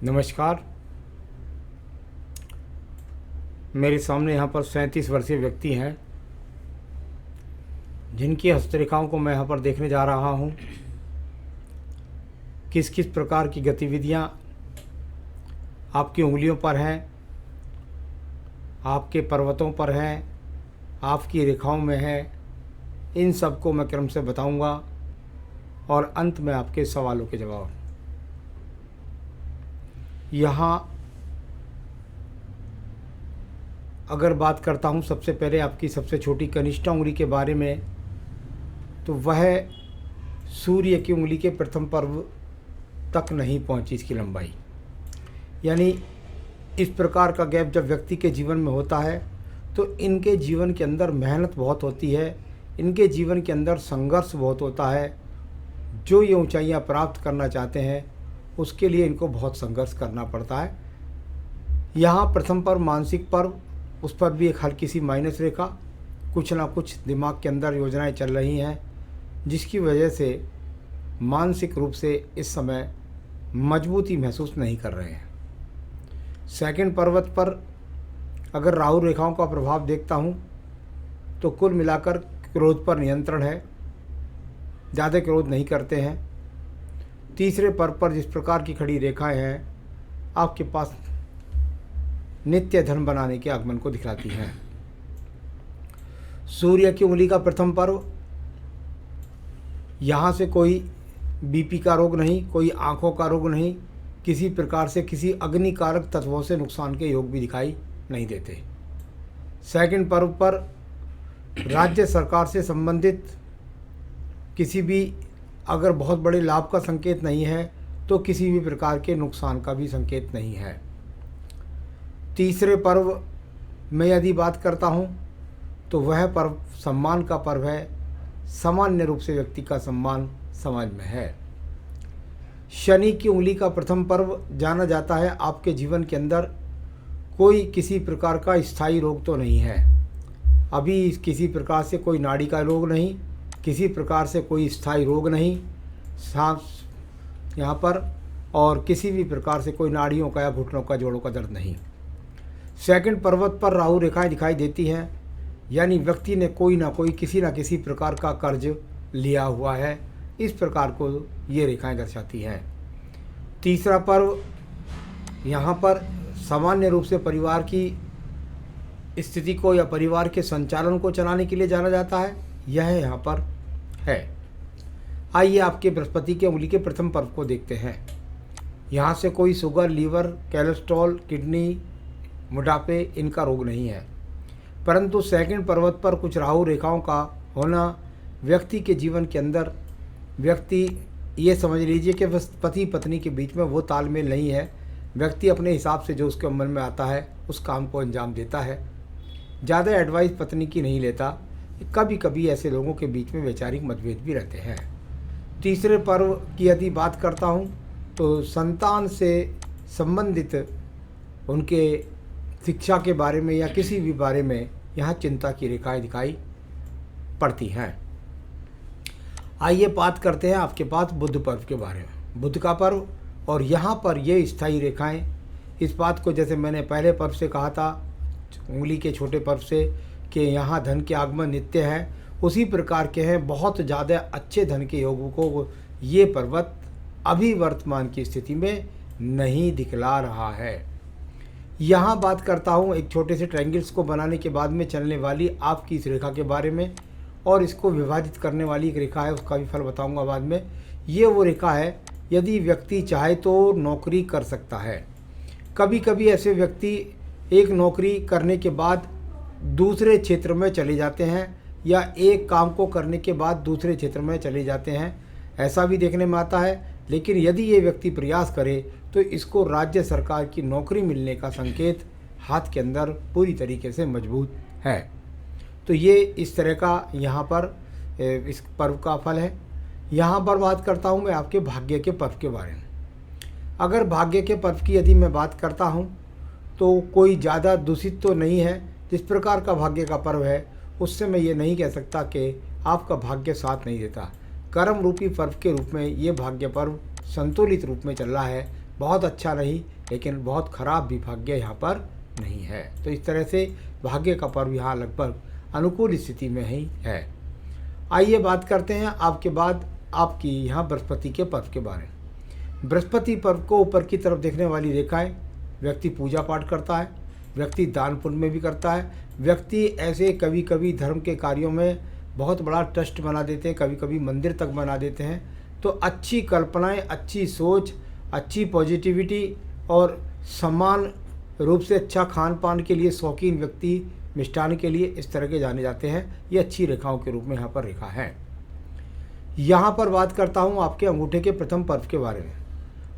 नमस्कार। मेरे सामने यहाँ पर 37 वर्षीय व्यक्ति हैं जिनकी हस्तरेखाओं को मैं यहाँ पर देखने जा रहा हूँ। किस किस प्रकार की गतिविधियाँ आपकी उंगलियों पर हैं, आपके पर्वतों पर हैं, आपकी रेखाओं में है, इन सब को मैं क्रम से बताऊँगा और अंत में आपके सवालों के जवाब। यहाँ अगर बात करता हूँ सबसे पहले आपकी सबसे छोटी कनिष्ठा उंगली के बारे में, तो वह सूर्य की उंगली के प्रथम पर्व तक नहीं पहुँची इसकी लंबाई। यानी इस प्रकार का गैप जब व्यक्ति के जीवन में होता है तो इनके जीवन के अंदर मेहनत बहुत होती है, इनके जीवन के अंदर संघर्ष बहुत होता है। जो ये ऊंचाइयां प्राप्त करना चाहते हैं उसके लिए इनको बहुत संघर्ष करना पड़ता है। यहाँ प्रथम पर्व मानसिक पर्व, उस पर भी एक हल्की सी माइनस रेखा, कुछ ना कुछ दिमाग के अंदर योजनाएं चल रही हैं जिसकी वजह से मानसिक रूप से इस समय मजबूती महसूस नहीं कर रहे हैं। सेकंड पर्वत पर अगर राहु रेखाओं का प्रभाव देखता हूँ तो कुल मिलाकर क्रोध पर नियंत्रण है, ज़्यादा क्रोध नहीं करते हैं। तीसरे पर्व पर जिस प्रकार की खड़ी रेखाएं हैं आपके पास नित्य धन बनाने के आगमन को दिखलाती हैं। सूर्य की उंगली का प्रथम पर्व, यहाँ से कोई बीपी का रोग नहीं, कोई आँखों का रोग नहीं, किसी प्रकार से किसी अग्निकारक तत्वों से नुकसान के योग भी दिखाई नहीं देते। सेकंड पर्व पर राज्य सरकार से संबंधित किसी भी अगर बहुत बड़े लाभ का संकेत नहीं है तो किसी भी प्रकार के नुकसान का भी संकेत नहीं है। तीसरे पर्व में यदि बात करता हूँ तो वह पर्व सम्मान का पर्व है, सामान्य रूप से व्यक्ति का सम्मान समाज में है। शनि की उंगली का प्रथम पर्व जाना जाता है आपके जीवन के अंदर कोई किसी प्रकार का स्थायी रोग तो नहीं है, अभी किसी प्रकार से कोई नाड़ी का रोग नहीं, किसी प्रकार से कोई स्थायी रोग नहीं सांस यहाँ पर, और किसी भी प्रकार से कोई नाड़ियों का या घुटनों का जोड़ों का दर्द नहीं। सेकंड पर्वत पर राहु रेखाएं दिखाई देती हैं, यानी व्यक्ति ने कोई ना कोई किसी न किसी प्रकार का कर्ज लिया हुआ है, इस प्रकार को ये रेखाएं दर्शाती हैं। तीसरा पर्व यहाँ पर सामान्य रूप से परिवार की स्थिति को या परिवार के संचालन को चलाने के लिए जाना जाता है, यह यहाँ पर है। आइए आपके बृहस्पति की उंगली के प्रथम पर्व को देखते हैं। यहाँ से कोई शुगर, लीवर, कोलेस्ट्रॉल, किडनी, मोटापे इनका रोग नहीं है, परंतु सेकंड पर्वत पर कुछ राहु रेखाओं का होना व्यक्ति के जीवन के अंदर, व्यक्ति ये समझ लीजिए कि बस पति पत्नी के बीच में वो तालमेल नहीं है। व्यक्ति अपने हिसाब से जो उसके मन में आता है उस काम को अंजाम देता है, ज़्यादा एडवाइस पत्नी की नहीं लेता। कभी कभी ऐसे लोगों के बीच में वैचारिक मतभेद भी रहते हैं। तीसरे पर्व की यदि बात करता हूँ तो संतान से संबंधित उनके शिक्षा के बारे में या किसी भी बारे में यहाँ चिंता की रेखाएं दिखाई पड़ती हैं। आइए बात करते हैं आपके पास बुध पर्व के बारे में। बुध का पर्व और यहाँ पर ये स्थायी रेखाएं, इस बात को जैसे मैंने पहले पर्व से कहा था, उंगली के छोटे पर्व से, कि यहाँ धन के आगमन नित्य है, उसी प्रकार के हैं। बहुत ज़्यादा अच्छे धन के योगों को ये पर्वत अभी वर्तमान की स्थिति में नहीं दिखला रहा है। यहाँ बात करता हूँ एक छोटे से ट्रायंगल्स को बनाने के बाद में चलने वाली आपकी इस रेखा के बारे में, और इसको विभाजित करने वाली एक रेखा है, उसका भी फल बताऊँगा बाद में। ये वो रेखा है, यदि व्यक्ति चाहे तो नौकरी कर सकता है। कभी कभी ऐसे व्यक्ति एक नौकरी करने के बाद दूसरे क्षेत्र में चले जाते हैं, या एक काम को करने के बाद दूसरे क्षेत्र में चले जाते हैं, ऐसा भी देखने में आता है। लेकिन यदि ये व्यक्ति प्रयास करे तो इसको राज्य सरकार की नौकरी मिलने का संकेत हाथ के अंदर पूरी तरीके से मजबूत है। तो ये इस तरह का यहाँ पर इस पर्व का फल है। यहाँ पर बात करता हूँ मैं आपके भाग्य के पर्व के बारे में। अगर भाग्य के पर्व की यदि मैं बात करता हूँ तो कोई ज़्यादा दूषित तो नहीं है। जिस प्रकार का भाग्य का पर्व है उससे मैं ये नहीं कह सकता कि आपका भाग्य साथ नहीं देता। कर्म रूपी पर्व के रूप में ये भाग्य पर्व संतुलित रूप में चल रहा है, बहुत अच्छा नहीं, लेकिन बहुत खराब भी भाग्य यहाँ पर नहीं है। तो इस तरह से भाग्य का पर्व यहाँ लगभग अनुकूल स्थिति में ही है। आइए बात करते हैं आपके बाद आपकी यहाँ बृहस्पति के पर्व के बारे में। बृहस्पति पर्व को ऊपर की तरफ देखने वाली रेखाएं, व्यक्ति पूजा पाठ करता है, व्यक्ति दान पुण्य में भी करता है, व्यक्ति ऐसे कभी कभी धर्म के कार्यों में बहुत बड़ा ट्रस्ट बना देते हैं, कभी कभी मंदिर तक बना देते हैं। तो अच्छी कल्पनाएं, अच्छी सोच, अच्छी पॉजिटिविटी और समान रूप से अच्छा खान पान के लिए शौकीन व्यक्ति, मिष्ठान के लिए इस तरह के जाने जाते हैं। ये अच्छी रेखाओं के रूप में यहाँ पर रेखा है। यहाँ पर बात करता हूँ आपके अंगूठे के प्रथम पर्व के बारे में।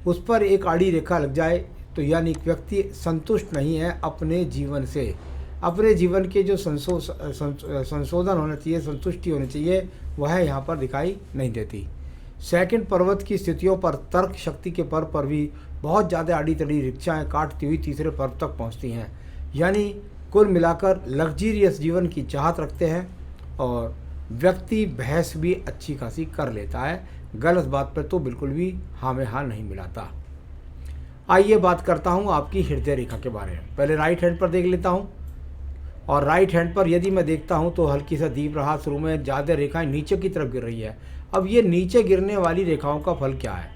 उस पर एक आड़ी रेखा लग जाए तो यानी व्यक्ति संतुष्ट नहीं है अपने जीवन से, अपने जीवन के जो संशोधन होना चाहिए, संतुष्टि होनी चाहिए, वह यहाँ पर दिखाई नहीं देती। सेकंड, पर्वत की स्थितियों पर तर्क शक्ति के पर्व पर भी बहुत ज़्यादा आड़ी तड़ी रिक्शाएँ काटती हुई तीसरे पर्व तक पहुँचती हैं। यानी कुल मिलाकर लग्जीरियस जीवन की चाहत रखते हैं और व्यक्ति बहस भी अच्छी खासी कर लेता है, गलत बात पर तो बिल्कुल भी हाँ में हाँ नहीं मिलाता। आइए बात करता हूँ आपकी हृदय रेखा के बारे में। पहले राइट हैंड पर देख लेता हूँ, और राइट हैंड पर यदि मैं देखता हूँ तो हल्की सा दीप रहा, शुरू में ज़्यादा रेखाएं नीचे की तरफ गिर रही है। अब ये नीचे गिरने वाली रेखाओं का फल क्या है?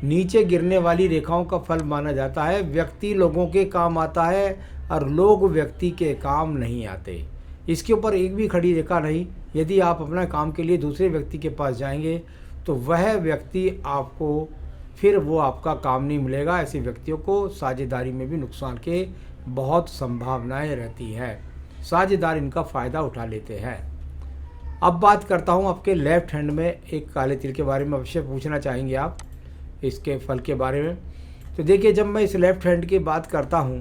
नीचे गिरने वाली रेखाओं का फल माना जाता है व्यक्ति लोगों के काम आता है और लोग व्यक्ति के काम नहीं आते। इसके ऊपर एक भी खड़ी रेखा नहीं। यदि आप अपना काम के लिए दूसरे व्यक्ति के पास जाएंगे तो वह व्यक्ति आपको, फिर वो आपका काम नहीं मिलेगा। ऐसे व्यक्तियों को साझेदारी में भी नुकसान के बहुत संभावनाएं रहती है, साझेदार इनका फ़ायदा उठा लेते हैं। अब बात करता हूं आपके लेफ्ट हैंड में एक काले तिल के बारे में अवश्य पूछना चाहेंगे आप, इसके फल के बारे में। तो देखिए, जब मैं इस लेफ्ट हैंड की बात करता हूं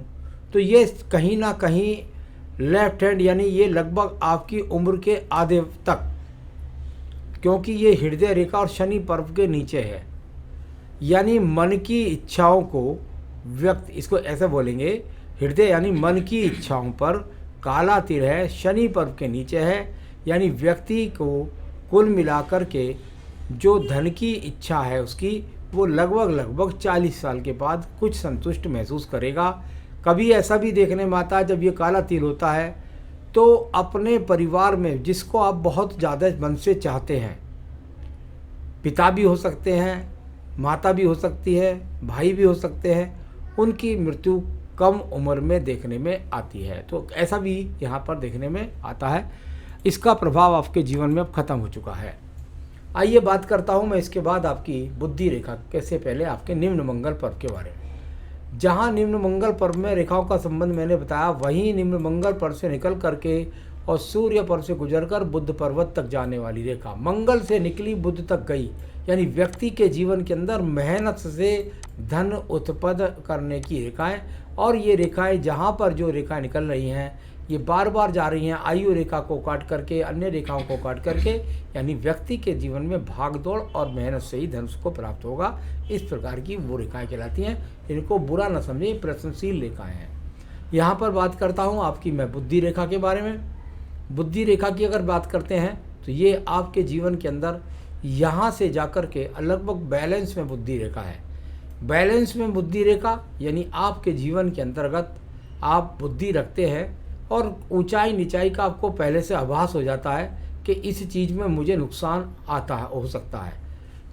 तो ये कहीं ना कहीं लेफ्ट हैंड यानी ये लगभग आपकी उम्र के आधे तक, क्योंकि ये हृदय रेखा और शनि पर्व के नीचे है। यानी मन की इच्छाओं को व्यक्ति, इसको ऐसे बोलेंगे, हृदय यानी मन की इच्छाओं पर काला तिल है, शनि पर्व के नीचे है। यानी व्यक्ति को कुल मिलाकर के जो धन की इच्छा है उसकी, वो लगभग 40 साल के बाद कुछ संतुष्ट महसूस करेगा। कभी ऐसा भी देखने में आता है जब ये काला तिल होता है तो अपने परिवार में जिसको आप बहुत ज़्यादा मन से चाहते हैं, पिता भी हो सकते हैं, माता भी हो सकती है, भाई भी हो सकते हैं, उनकी मृत्यु कम उम्र में देखने में आती है। तो ऐसा भी यहाँ पर देखने में आता है। इसका प्रभाव आपके जीवन में अब खत्म हो चुका है। आइए बात करता हूँ मैं इसके बाद आपकी बुद्धि रेखा के से पहले आपके निम्न मंगल पर्व के बारे में। जहाँ निम्न मंगल पर्व में रेखाओं का संबंध मैंने बताया, वहीं निम्न मंगल पर्व से निकल करके और सूर्य पर्व से गुजरकर बुध पर्वत तक जाने वाली रेखा, मंगल से निकली बुध तक गई। यानी व्यक्ति के जीवन के अंदर मेहनत से धन उत्पन्न करने की रेखाएं, और ये रेखाएं जहाँ पर जो रेखाएं निकल रही हैं ये बार बार जा रही हैं आयु रेखा को काट करके, अन्य रेखाओं को काट करके। यानी व्यक्ति के जीवन में भाग दौड़ और मेहनत से ही धन को प्राप्त होगा। इस प्रकार की वो रेखाएं कहलाती हैं। इनको बुरा न समझें, प्रशंसनीय रेखाएं हैं। यहाँ पर बात करता हूँ आपकी मैं बुद्धि रेखा के बारे में। बुद्धि रेखा की अगर बात करते हैं तो ये आपके जीवन के अंदर यहाँ से जाकर के लगभग बैलेंस में बुद्धि रेखा है। बैलेंस में बुद्धि रेखा यानी आपके जीवन के अंतर्गत आप बुद्धि रखते हैं और ऊंचाई नीचाई का आपको पहले से आभास हो जाता है कि इस चीज़ में मुझे नुकसान आता है, हो सकता है,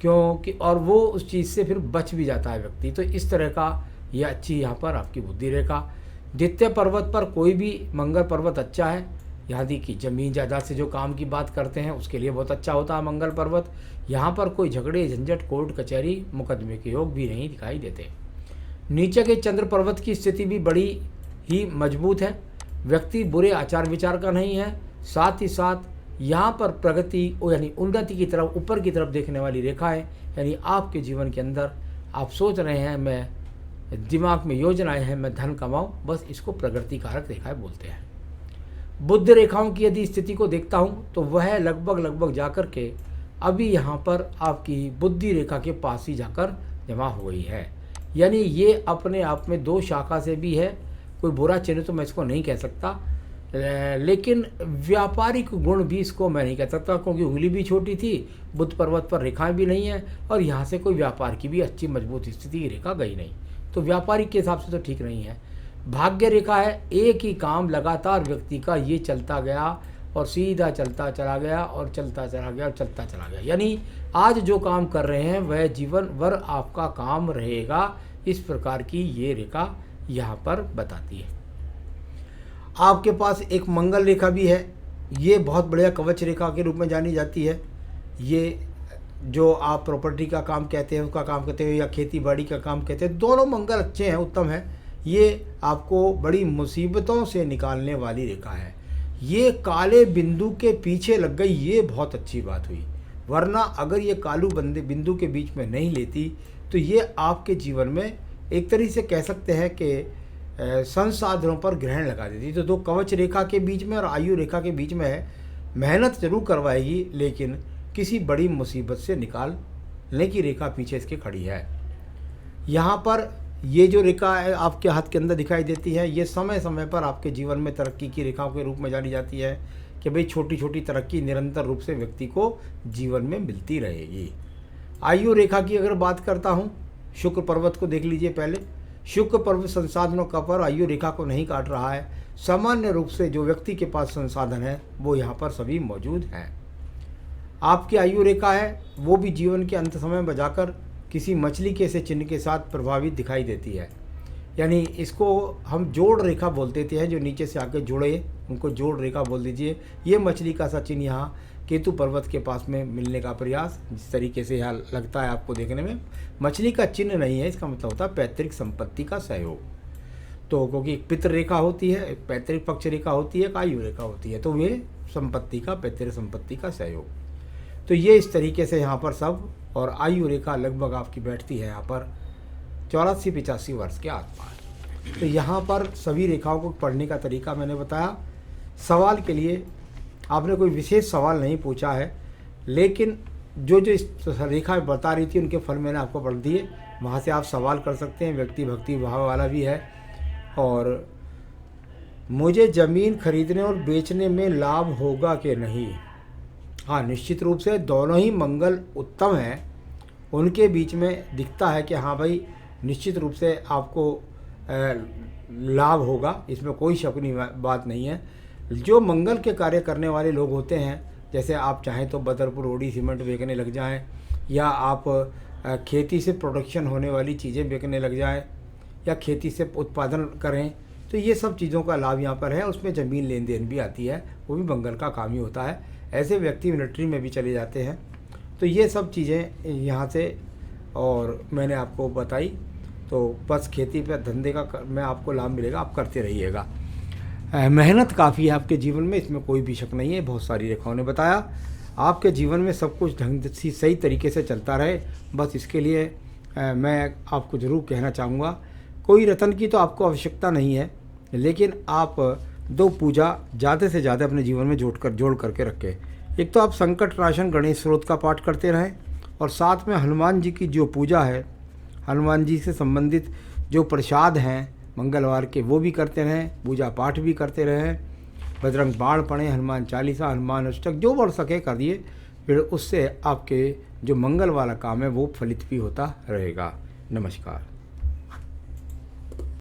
क्योंकि और वो उस चीज़ से फिर बच भी जाता है व्यक्ति। तो इस तरह का ये अच्छी यहाँ पर आपकी बुद्धि रेखा। द्वितीय पर्वत पर कोई भी मंगल पर्वत अच्छा है। यदि कि जमीन जायदाद से जो काम की बात करते हैं उसके लिए बहुत अच्छा होता है मंगल पर्वत। यहाँ पर कोई झगड़े झंझट, कोर्ट कचहरी, मुकदमे के योग भी नहीं दिखाई देते। नीचे के चंद्र पर्वत की स्थिति भी बड़ी ही मजबूत है। व्यक्ति बुरे आचार विचार का नहीं है। साथ ही साथ यहाँ पर प्रगति यानी उन्नति की तरफ, ऊपर की तरफ देखने वाली रेखा है। यानी आपके जीवन के अंदर आप सोच रहे हैं, मैं दिमाग में योजनाएं हैं, मैं धन कमाऊँ, बस इसको प्रगति कारक रेखाएं बोलते हैं। बुद्ध रेखाओं की यदि स्थिति को देखता हूँ तो वह लगभग जाकर के अभी यहाँ पर आपकी बुद्धि रेखा के पास ही जाकर जमा हो गई है। यानी ये अपने आप में दो शाखा से भी है। कोई बुरा चिन्ह तो मैं इसको नहीं कह सकता, लेकिन व्यापारिक गुण भी इसको मैं नहीं कह सकता, क्योंकि उंगली भी छोटी थी, बुध पर्वत पर रेखाएं भी नहीं है, और यहाँ से कोई व्यापार की भी अच्छी मजबूत स्थिति की रेखा गई नहीं, तो व्यापारिक के हिसाब से तो ठीक नहीं है। भाग्य रेखा है, एक ही काम लगातार व्यक्ति का ये चलता गया और सीधा चलता चला गया और चलता चला गया और चलता चला गया, यानी आज जो काम कर रहे हैं वह जीवन भर आपका काम रहेगा, इस प्रकार की ये रेखा यहाँ पर बताती है। आपके पास एक मंगल रेखा भी है, ये बहुत बढ़िया कवच रेखा के रूप में जानी जाती है। ये जो आप प्रॉपर्टी का काम कहते हैं उसका काम कहते हैं, या खेती बाड़ी का काम कहते हैं, दोनों मंगल अच्छे हैं, उत्तम है। ये आपको बड़ी मुसीबतों से निकालने वाली रेखा है। ये काले बिंदु के पीछे लग गई, ये बहुत अच्छी बात हुई, वरना अगर ये कालू बिंदु के बीच में नहीं लेती तो ये आपके जीवन में एक तरीके से कह सकते हैं कि संसाधनों पर ग्रहण लगा देती। तो दो कवच रेखा के बीच में और आयु रेखा के बीच में है, मेहनत जरूर करवाएगी, लेकिन किसी बड़ी मुसीबत से निकालने की रेखा पीछे इसके खड़ी है। यहाँ पर ये जो रेखा है आपके हाथ के अंदर दिखाई देती है, ये समय समय पर आपके जीवन में तरक्की की रेखाओं के रूप में जानी जाती है कि भाई छोटी छोटी तरक्की निरंतर रूप से व्यक्ति को जीवन में मिलती रहेगी। आयु रेखा की अगर बात करता हूँ, शुक्र पर्वत को देख लीजिए पहले। शुक्र पर्वत संसाधनों का पर आयु रेखा को नहीं काट रहा है। सामान्य रूप से जो व्यक्ति के पास संसाधन है वो यहाँ पर सभी मौजूद हैं। आपकी आयु रेखा है वो भी जीवन के अंत समय में जाकर किसी मछली के से चिन्ह के साथ प्रभावित दिखाई देती है, यानी इसको हम जोड़ रेखा बोल देते हैं, जो नीचे से आके जुड़े उनको जोड़ रेखा बोल दीजिए। ये मछली का सा चिन्ह यहाँ केतु पर्वत के पास में मिलने का प्रयास, जिस तरीके से यहाँ लगता है आपको देखने में, मछली का चिन्ह नहीं है, इसका मतलब होता है पैतृक संपत्ति का सहयोग। तो क्योंकि पितृ रेखा होती है, पैतृक पक्ष रेखा होती है, आयु रेखा होती है, तो वे संपत्ति का, पैतृक संपत्ति का सहयोग। तो ये इस तरीके से यहाँ पर सब, और आयु रेखा लगभग आपकी बैठती है यहाँ पर 84-85 वर्ष के आसपास। तो यहाँ पर सभी रेखाओं को पढ़ने का तरीका मैंने बताया। सवाल के लिए आपने कोई विशेष सवाल नहीं पूछा है, लेकिन जो जो इस रेखा बता रही थी उनके फल मैंने आपको पढ़ दिए, वहाँ से आप सवाल कर सकते हैं। व्यक्ति भक्ति भाव वाला भी है। और मुझे ज़मीन खरीदने और बेचने में लाभ होगा कि नहीं? हाँ, निश्चित रूप से दोनों ही मंगल उत्तम हैं, उनके बीच में दिखता है कि हाँ भाई निश्चित रूप से आपको लाभ होगा, इसमें कोई शकुनी बात नहीं है। जो मंगल के कार्य करने वाले लोग होते हैं, जैसे आप चाहें तो बदरपुर रोडी सीमेंट बेचने लग जाएं, या आप खेती से प्रोडक्शन होने वाली चीज़ें बेचने लग जाएं, या खेती से उत्पादन करें, तो ये सब चीज़ों का लाभ यहाँ पर है। उसमें ज़मीन लेन देन भी आती है, वो भी मंगल का काम ही होता है। ऐसे व्यक्ति मिलिट्री में भी चले जाते हैं। तो ये सब चीज़ें यहाँ से और मैंने आपको बताई। तो बस खेती पर धंधे का में आपको लाभ मिलेगा, आप करते रहिएगा। मेहनत काफ़ी है आपके जीवन में, इसमें कोई भी शक नहीं है। बहुत सारी रेखाओं ने बताया आपके जीवन में सब कुछ ढंग से सही तरीके से चलता रहे, बस इसके लिए मैं आपको ज़रूर कहना चाहूँगा, कोई रतन की तो आपको आवश्यकता नहीं है, लेकिन आप दो पूजा ज़्यादा से ज़्यादा अपने जीवन में जोड़ करके रखें। एक तो आप संकट नाशन गणेश स्रोत का पाठ करते रहें, और साथ में हनुमान जी की जो पूजा है, हनुमान जी से संबंधित जो प्रसाद हैं मंगलवार के, वो भी करते रहें, पूजा पाठ भी करते रहें, बजरंग बाण पढ़ें, हनुमान चालीसा, हनुमान अष्टक जो बढ़ सके करिए। फिर उससे आपके जो मंगल वाला काम है वो फलित भी होता रहेगा। नमस्कार।